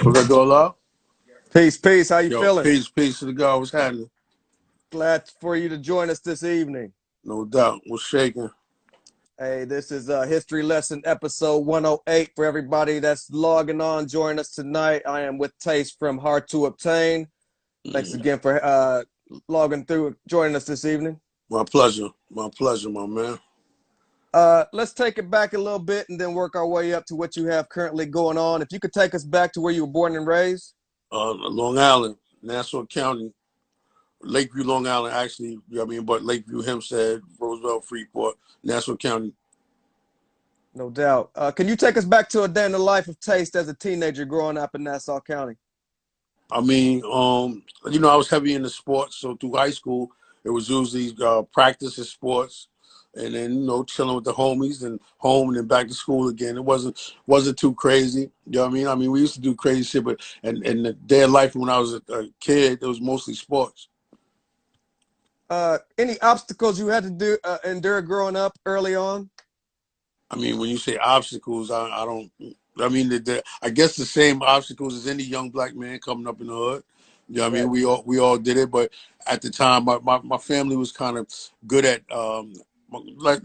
Dola. Peace, peace. How you Yo, feeling? peace to the God. What's happening? Glad for you to join us this evening. No doubt. What's shaking? Hey, this is History Lesson episode 108 for everybody that's logging on. Join us tonight. I am with Taste from Hard to Obtain. Thanks again for logging through, joining us this evening. My pleasure. My pleasure, my man. Let's take it back a little bit and then work our way up to what you have currently going on. If you could take us back to where you were born and raised. Long Island, Nassau County, Lakeview, Long Island, actually, you know what I mean? But Lakeview, Hempstead, Roosevelt, Freeport, Nassau County. No doubt. Can you take us back to a day in the life of Taste as a teenager growing up in Nassau County? I mean, I was heavy into sports. So through high school, it was usually practice in sports, and then chilling with the homies, and home, and then back to school again. It wasn't too crazy. You know what I mean? I mean, we used to do crazy shit, but and the day of life when I was a kid, it was mostly sports. Any obstacles you had to endure growing up early on? I mean, when you say obstacles, I don't. I mean, I guess the same obstacles as any young black man coming up in the hood. You know what I mean? We all did it, but at the time, my family was kind of good at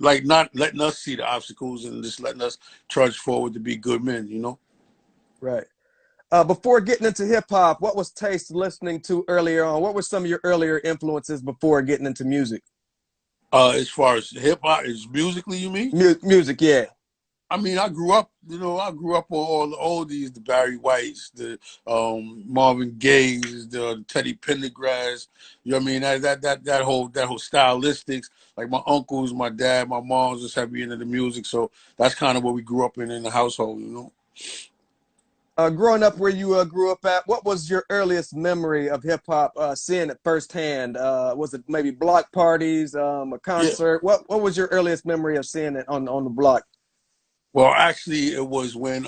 like not letting us see the obstacles and just letting us trudge forward to be good men. Right. Before getting into hip hop, what was Taste listening to earlier on? What were some of your earlier influences before getting into music? As far as hip hop, is musically, you mean? Music, yeah. I mean, I grew up on all the oldies, the Barry Whites, the Marvin Gaye's, the Teddy Pendergrass. You know what I mean? That whole stylistics. Like my uncles, my dad, my mom's just heavy into the music, so that's kind of what we grew up in the household. Growing up where you grew up at, what was your earliest memory of hip hop? Seeing it firsthand? Was it maybe block parties, a Yeah. concert? What was your earliest memory of seeing it on the block? Well, actually, it was when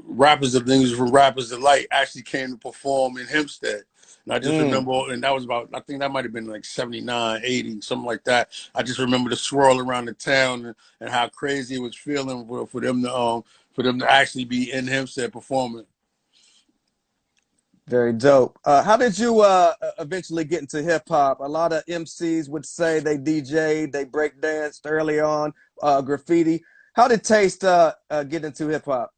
rappers of things from Rappers Delight actually came to perform in Hempstead. And I just remember, and that was about, I think that might have been like 79, 80, something like that. I just remember the swirl around the town and how crazy it was feeling for them to actually be in Hempstead performing. Very dope. How did you eventually get into hip hop? A lot of MCs would say they DJ'd, they break danced early on, graffiti. How did Taste get into hip hop?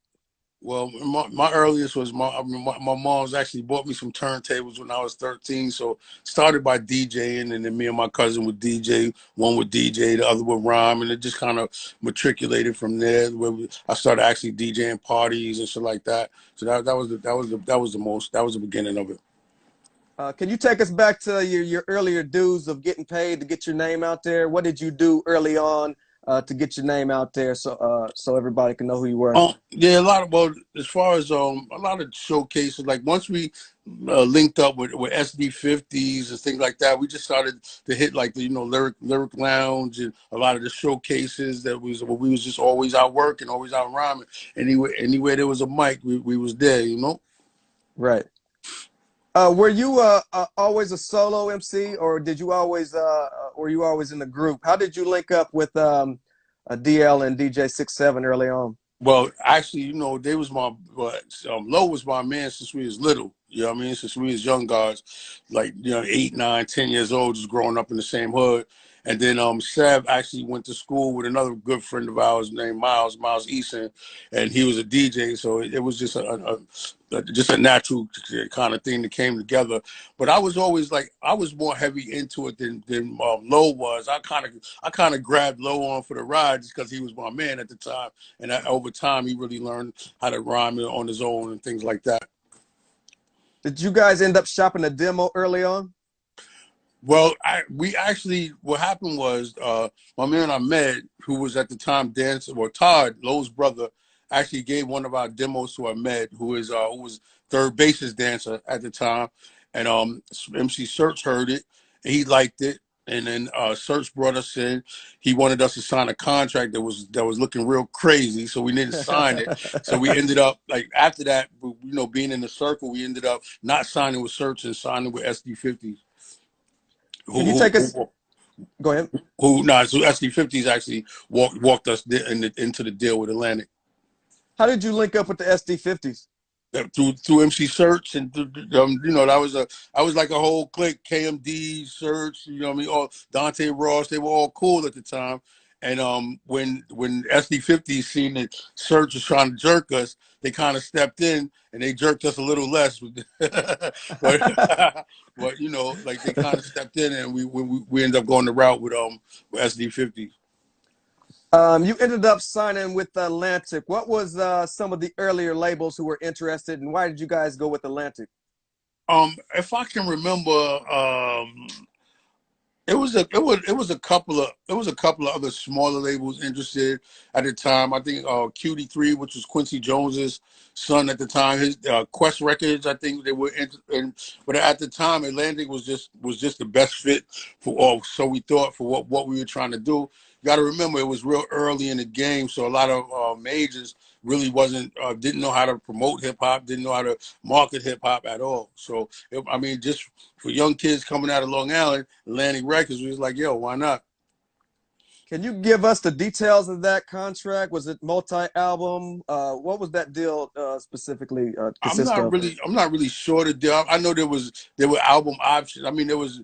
Well, my earliest was my mom's actually bought me some turntables when I was 13. So started by DJing, and then me and my cousin would DJ. One would DJ, the other would rhyme, and it just kind of matriculated from there. I started actually DJing parties and shit like that. So that was the beginning of it. Can you take us back to your earlier dues of getting paid to get your name out there? What did you do early on to get your name out there so everybody can know who you were? Yeah, as far as a lot of showcases, like once we linked up with SD50s and things like that, we just started to hit like the lyric lounge and a lot of the showcases that we was just always out working, always out rhyming. Anywhere there was a mic, we was there. Right. Were you always a solo MC, or were you always in a group? How did you link up with DL and DJ 6-7 early on? Well, actually, they was Low was my man since we was little. You know what I mean? Since we was young guys, like 8, 9, 10 years old, just growing up in the same hood. And then Sev actually went to school with another good friend of ours named Miles Easton, and he was a DJ. So it was just a natural kind of thing that came together. But I was always I was more heavy into it than Low was. I kind of grabbed Low on for the ride just because he was my man at the time, and over time he really learned how to rhyme on his own and things like that. Did you guys end up shopping a demo early on? Well, what happened was my man Ahmed, who was at the time dancing, or Todd, Low's brother, actually gave one of our demos to Ahmed, who was third bassist dancer at the time, and MC Search heard it, and he liked it, and then Search brought us in. He wanted us to sign a contract that was looking real crazy, so we didn't sign it. So we ended up after that, being in the circle, we ended up not signing with Search and signing with SD50. Can you take us? Go ahead. So SD50s actually walked us into the deal with Atlantic. How did you link up with the SD50s? through MC Search and you know, I was like a whole clique, KMD Search, you know what I mean, all Dante Ross, they were all cool at the time. And when SD50 seen that Search was trying to jerk us, they kind of stepped in and they jerked us a little less. but but you know, like they kind of stepped in and we ended up going the route with SD50. You ended up signing with Atlantic. What was some of the earlier labels who were interested, and why did you guys go with Atlantic? If I can remember, it was a couple of other smaller labels interested at the time. I think QD3, which was Quincy Jones's son at the time, his Quest Records. I think they were in, but at the time, Atlantic was just the best fit for all. So we thought for what we were trying to do. You got to remember it was real early in the game, so a lot of majors really wasn't didn't know how to promote hip hop, didn't know how to market hip hop at all. So I mean, just for young kids coming out of Long Island, Atlantic Records, we was like, yo, why not? Can you give us the details of that contract? Was it multi-album? What was that deal specifically consist of? I'm not really sure the deal. I know there were album options. I mean, there was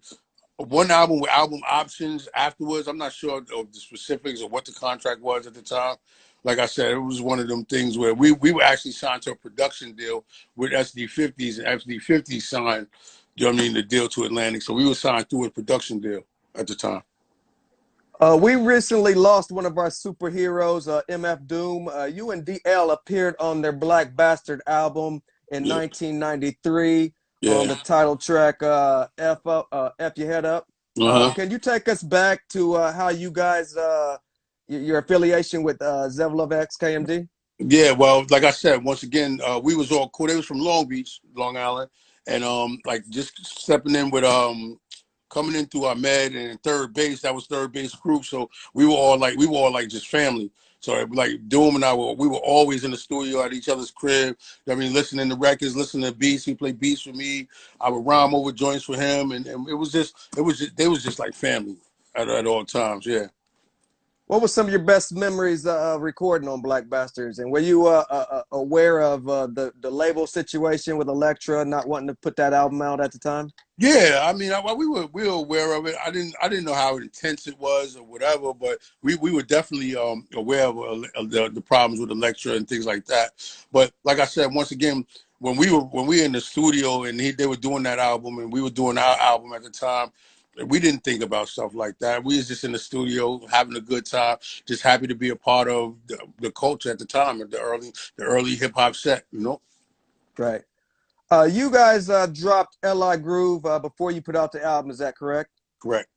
one album with album options afterwards. I'm not sure of the specifics of what the contract was at the time. Like I said, it was one of them things where we were actually signed to a production deal with SD50s, and SD50s signed, you know what I mean, the deal to Atlantic. So we were signed through a production deal at the time. We recently lost one of our superheroes, MF Doom. You and DL appeared on their Black Bastard album in Yeah. 1993 on Yeah. the title track F Your Head Up. Uh-huh. Can you take us back to how you guys, your affiliation with Zevlov X KMD? Yeah, well, like I said, once again, we was all cool. They was from Long Beach, Long Island, and like just stepping in with coming in through Ahmed and third base. That was third base group. So we were all like just family. So like Doom and we were always in the studio at each other's crib. I mean, listening to records, listening to beats. He played beats for me. I would rhyme over joints for him, and they was just like family at all times. Yeah. What were some of your best memories of recording on Black Bastards? And were you aware of the label situation with Elektra not wanting to put that album out at the time? Yeah, I mean, we were aware of it. I didn't know how intense it was or whatever, but we were definitely aware of the problems with Elektra and things like that. But like I said, once again, when we were in the studio and they were doing that album and we were doing our album at the time, we didn't think about stuff like that. We was just in the studio having a good time, just happy to be a part of the culture at the time, at the early hip hop set, you know. Right. You guys dropped L.I. Groove before you put out the album. Is that correct? Correct.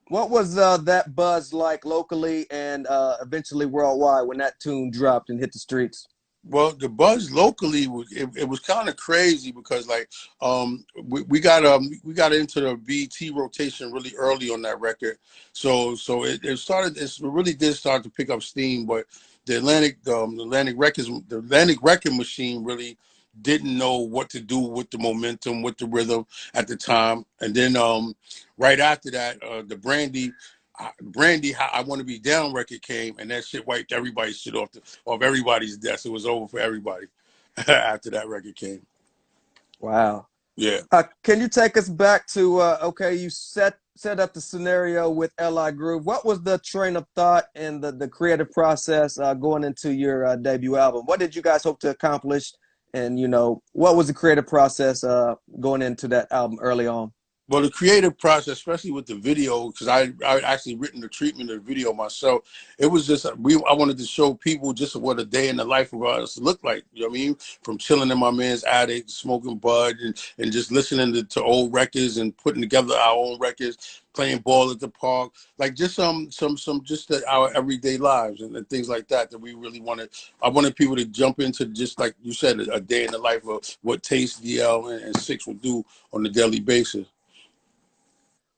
What was that buzz like locally and eventually worldwide when that tune dropped and hit the streets? Well, the buzz locally it was kind of crazy because like we got into the BT rotation really early on that record, so it really did start to pick up steam. But the Atlantic record machine really didn't know what to do with the momentum, with the rhythm at the time, and then right after that, the Brandy, I Want to Be Down record came, and that shit wiped everybody's shit off everybody's desk. It was over for everybody after that record came. Wow. Yeah. Can you take us back to okay? You set up the scenario with L.I. Groove. What was the train of thought and the creative process going into your debut album? What did you guys hope to accomplish? And what was the creative process going into that album early on? Well, the creative process, especially with the video, because I actually written the treatment of the video myself. It was just I wanted to show people just what a day in the life of us looked like. You know what I mean? From chilling in my man's attic, smoking bud, and just listening to old records and putting together our own records, playing ball at the park, like just our everyday lives and things like that we really wanted. I wanted people to jump into, just like you said, a day in the life of what Taste, DL, and Six will do on a daily basis.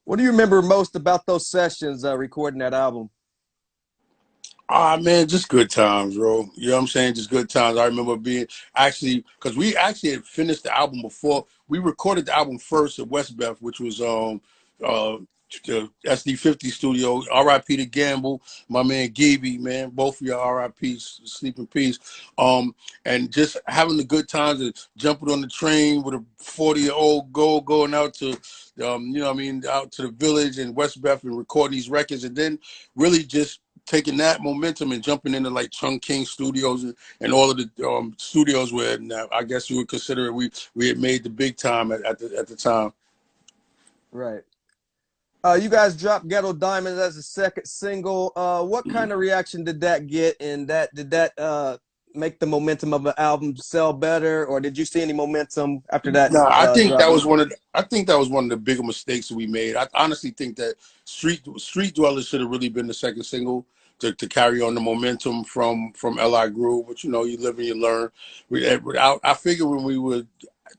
What do you remember most about those sessions recording that album? Ah, man, just good times, bro. You know what I'm saying? Just good times. I remember being because we actually had finished the album before. We recorded the album first at West Beth, which was the SD50 studio. R.I.P. to Gamble, my man Geeby, man. Both of y'all R.I.P. Sleep in peace. And just having the good times and jumping on the train with a 40-year-old going out to, you know what I mean, out to the village in West Beth and recording these records, and then really just taking that momentum and jumping into like Chung King Studios and all of the studios where I guess you would consider it, we had made the big time at the time. Right. You guys dropped Ghetto Diamonds as a second single. What kind of reaction did that get? And did that make the momentum of the album sell better, or did you see any momentum after that No, I think that drop? was one of the bigger mistakes that we made. I honestly think that Street Dwellers should have really been the second single to carry on the momentum from L.I. Groove. But you know, you live and you learn. I figured when we were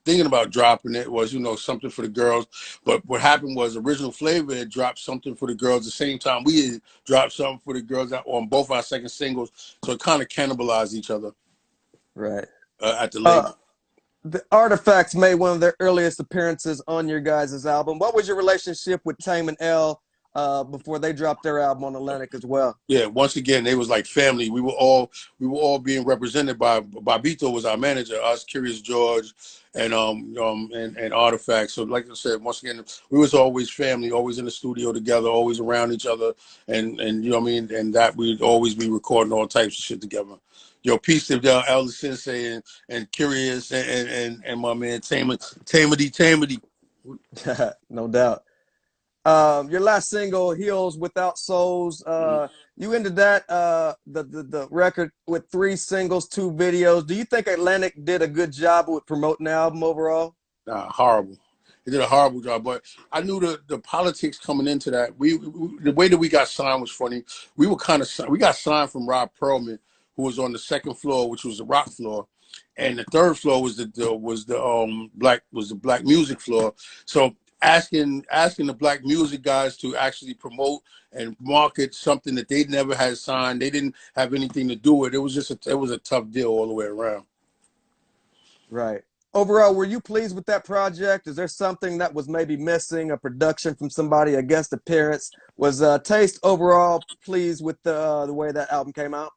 thinking about dropping it was, you know, something for the girls. But what happened was Original Flavor had dropped something for the girls the same time we had dropped something for the girls on both our second singles. So it kind of cannibalized each other. Right. At the label. The Artifacts made one of their earliest appearances on your guys' album. What was your relationship with Tame and L before they dropped their album on Atlantic as well? Yeah, once again, they was like family. We were all being represented by Bobito was our manager, us, Curious George, and Artifacts. So like I said, once again, we was always family, always in the studio together, always around each other, and you know what I mean, and that we'd always be recording all types of shit together. Yo, peace to Elder Sensei and Curious and my man Tamady. No doubt. Your last single, Heels Without Souls, you ended that the record with 3 singles, 2 videos. Do you think Atlantic did a good job with promoting the album overall? Nah, horrible. They did a horrible job, but I knew the politics coming into that. We the way that we got signed was funny. We got signed from Rob Perlman, who was on the second floor, which was the rock floor, and the third floor was the black music floor. So asking the black music guys to actually promote and market something that they never had signed, they didn't have anything to do with. It was a tough deal all the way around. Right. Overall, were you pleased with that project? Is there something that was maybe missing, a production from somebody, a guest appearance? Was Taste overall pleased with the way that album came out?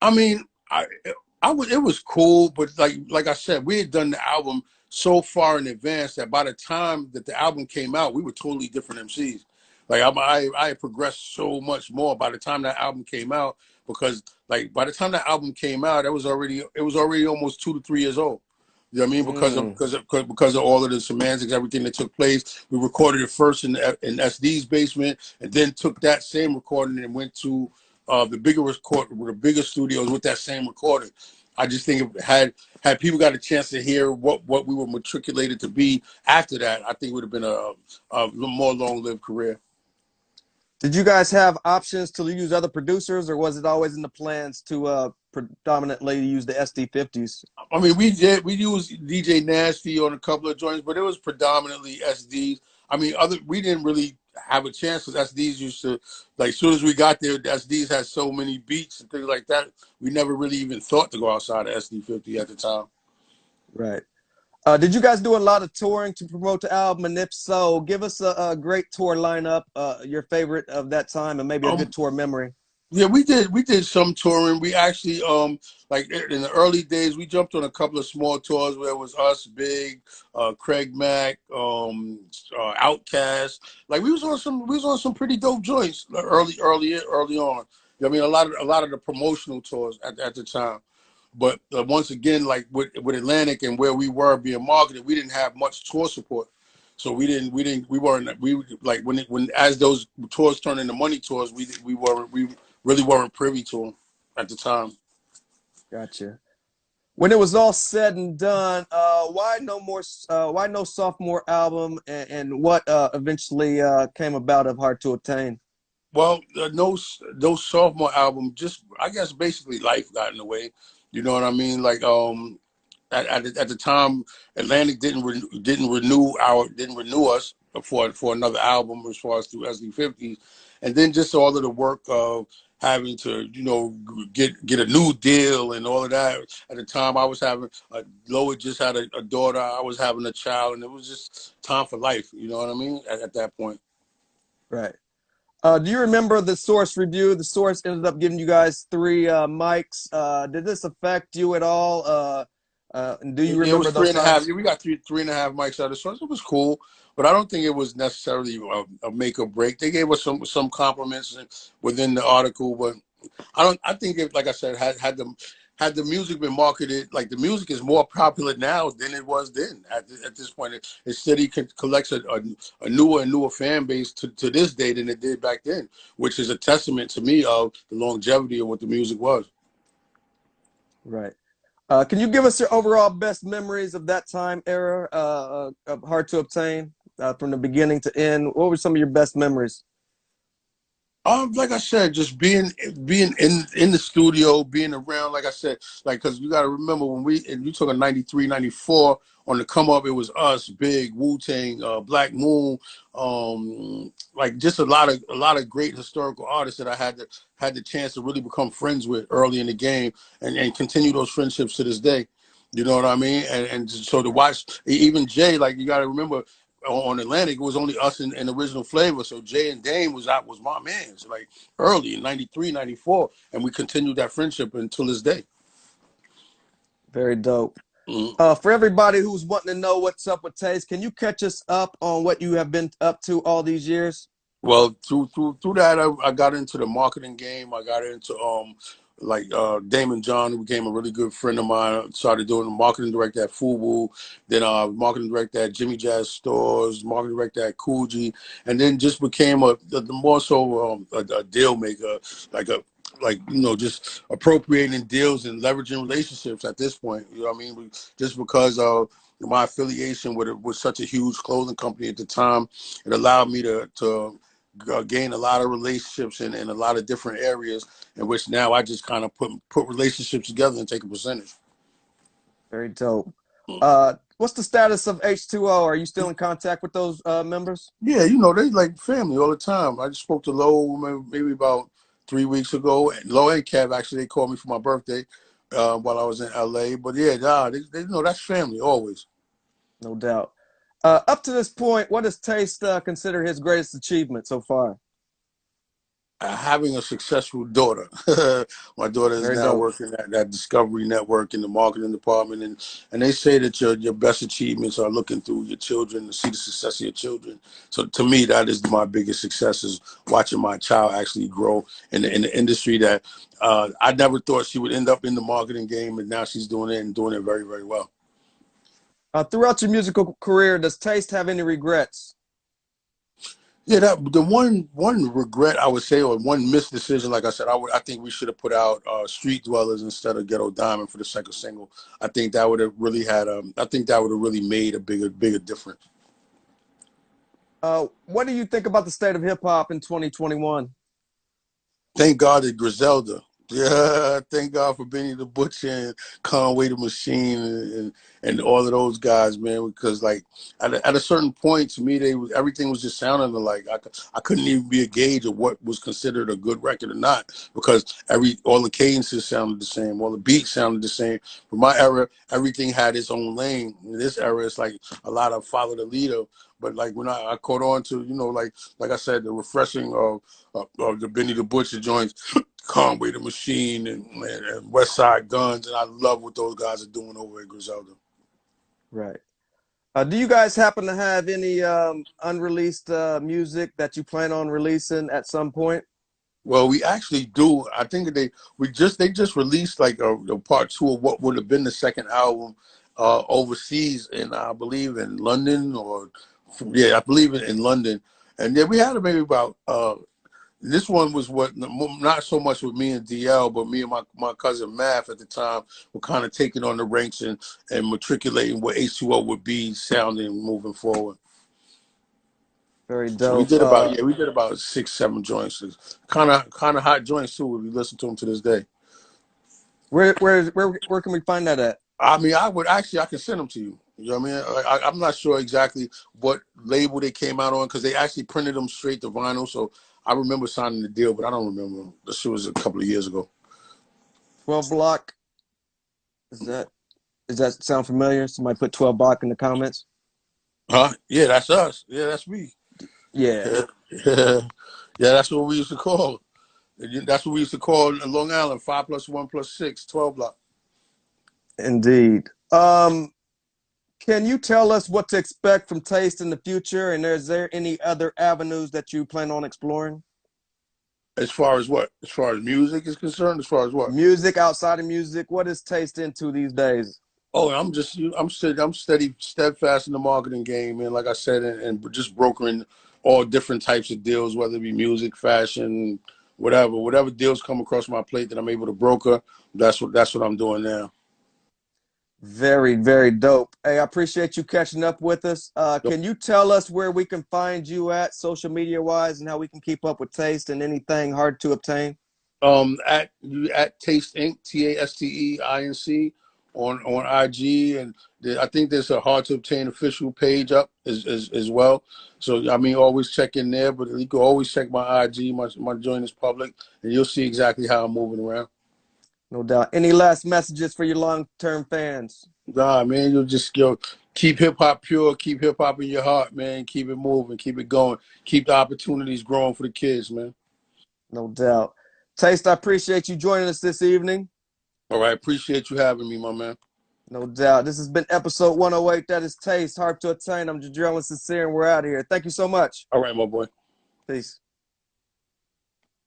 I mean, it was cool, but like I said, we had done the album so far in advance that by the time that the album came out, we were totally different MCs. Like I had progressed so much more by the time that album came out, because like by the time that album came out, it was already almost 2 to 3 years old. You know what I mean? Because of all of the semantics, everything that took place. We recorded it first in SD's basement, and then took that same recording and went to the bigger studios with that same recording. I just think if had people got a chance to hear what we were matriculated to be after that, I think it would have been a more long-lived career. Did you guys have options to use other producers, or was it always in the plans to predominantly use the SD50s? I mean, we used DJ Nasty on a couple of joints, but it was predominantly SDs. I mean, we didn't really have a chance because SDs used to, like, as soon as we got there, the SDs had so many beats and things like that. We never really even thought to go outside of SD50 at the time. Right. Did you guys do a lot of touring to promote the album? And if so, give us a great tour lineup, your favorite of that time, and maybe a good tour memory. Yeah, we did some touring. We actually like in the early days, we jumped on a couple of small tours where it was us, Big, Craig Mack, Outkast. Like we was on some pretty dope joints early on. You know what I mean, a lot of the promotional tours at the time. But once again, like with Atlantic and where we were being marketed, we didn't have much tour support. So we like when as those tours turned into money tours, we really weren't privy to them at the time. Gotcha. When it was all said and done, why no sophomore album, and what eventually came about of Hard to Obtain? Well, no sophomore album. Just I guess basically life got in the way. You know what I mean? Like at the time, Atlantic didn't renew us for another album as far as through SD50s, and then just all of the work of having to get a new deal and all of that. At the time, I was having Loa just had a daughter. I was having a child, and it was just time for life. You know what I mean? At that point. Right. Do you remember the Source review? The Source ended up giving you guys three mics. Did this affect you at all? And do you It was remember three those and a half. times? Yeah, we got three and a half mics out of source. It was cool, but I don't think it was necessarily a make or break. They gave us some compliments within the article, but I don't. I think if, like I said, had the music been marketed, like the music is more popular now than it was then. At this point, it steady collects a newer and newer fan base to this day than it did back then, which is a testament to me of the longevity of what the music was. Right. Can you give us your overall best memories of that time era of Hard to Obtain from the beginning to end? What were some of your best memories? Like I said, just being in the studio, being around, like I said, like, because you got to remember when you took a 93, 94 on the come up, it was us, Big, Wu-Tang, Black Moon, like just a lot of great historical artists that I had the chance to really become friends with early in the game, and continue those friendships to this day. You know what I mean? And so to watch even Jay, like you got to remember on Atlantic, it was only us and Original Flavor. So Jay and Dame was my man. So like early in 93, 94, and we continued that friendship until this day. Very dope. Mhm. For everybody who's wanting to know what's up with Taste, can you catch us up on what you have been up to all these years? Well, through that, I got into the marketing game. I got into like Damon John, who became a really good friend of mine. I started doing the marketing director at Fubu, then marketing director at Jimmy Jazz Stores, marketing director at Coogee, and then just became the more so a deal maker, like a like just appropriating deals and leveraging relationships at this point. You know what I mean? Just because of my affiliation with such a huge clothing company at the time, it allowed me to gain a lot of relationships in a lot of different areas, in which now I just kind of put relationships together and take a percentage. Very dope. What's the status of H2O? Are you still in contact with those members? Yeah, they like family all the time. I just spoke to Lo maybe about 3 weeks ago. Lo and Kev, actually, they called me for my birthday while I was in LA. But yeah, nah, they know that's family always. No doubt. Up to this point, what does Taste consider his greatest achievement so far? Having a successful daughter. My daughter is Very now dope. working at that Discovery Network in the marketing department, and they say that your best achievements are looking through your children to see the success of your children. So to me, that is my biggest success, is watching my child actually grow in the industry that I never thought she would end up in the marketing game, and now she's doing it and doing it very, very well. Throughout your musical career, does Taste have any regrets? Yeah, that the one regret I would say, or one missed decision, like I said, I think we should have put out Street Dwellers instead of Ghetto Diamond for the second single. I think that would have really I think that would have really made a bigger difference. What do you think about the state of hip hop in 2021? Thank God that Griselda. Yeah, thank God for Benny the Butcher and Conway the Machine and all of those guys, man. Because like at a certain point, to me, everything was just sounding alike. I couldn't even be a gauge of what was considered a good record or not, because all the cadences sounded the same, all the beats sounded the same. For my era, everything had its own lane. In this era, it's like a lot of follow the leader. But like when I caught on to like I said, the refreshing of the Benny the Butcher joints, Conway the Machine, and West Side Guns, and I love what those guys are doing over at Griselda. Right. Do you guys happen to have any unreleased music that you plan on releasing at some point? Well, we actually do. I think they just released like a part two of what would have been the second album overseas, in I believe in London, or yeah, I believe in London. And then we had maybe about this one was not so much with me and DL, but me and my cousin Math at the time were kind of taking on the ranks and matriculating what H2O would be sounding moving forward. Very So dope. we did about 6, 7 joints, kind of hot joints too. If you listen to them to this day. Where can we find that at? I mean, I can send them to you. You know what I mean? I'm not sure exactly what label they came out on, because they actually printed them straight to vinyl. So I remember signing the deal, but I don't remember. This was a couple of years ago. 12 Block. Is that does that sound familiar? Somebody put 12 Block in the comments. Huh? Yeah, that's us. Yeah, that's me. Yeah. Yeah, yeah, that's what we used to call it. That's what we used to call Long Island, 5+1+6, 12 block. Indeed. Can you tell us what to expect from Taste in the future? And is there any other avenues that you plan on exploring? As far as what? As far as music is concerned, as far as what? Music, outside of music, what is Taste into these days? Oh, I'm steady, steadfast in the marketing game, man. Like I said, and just brokering all different types of deals, whether it be music, fashion, whatever deals come across my plate that I'm able to broker. That's what I'm doing now. Very, very dope. Hey, I appreciate you catching up with us. Can you tell us where we can find you at social media wise and how we can keep up with Taste and anything hard to obtain? At Taste Inc. TASTEINC on IG, and I think there's a hard to obtain official page up as well. So I mean, always check in there, but you can always check my IG. My joint is public, and you'll see exactly how I'm moving around. No doubt. Any last messages for your long-term fans? Nah, man, you'll just keep hip hop pure, keep hip hop in your heart, man. Keep it moving, keep it going, keep the opportunities growing for the kids, man. No doubt. Taste, I appreciate you joining us this evening. All right, appreciate you having me, my man. No doubt. This has been episode 108. That is Taste, hard to attain. I'm Jadrell and Sin-seer, and we're out of here. Thank you so much. All right, my boy. Peace.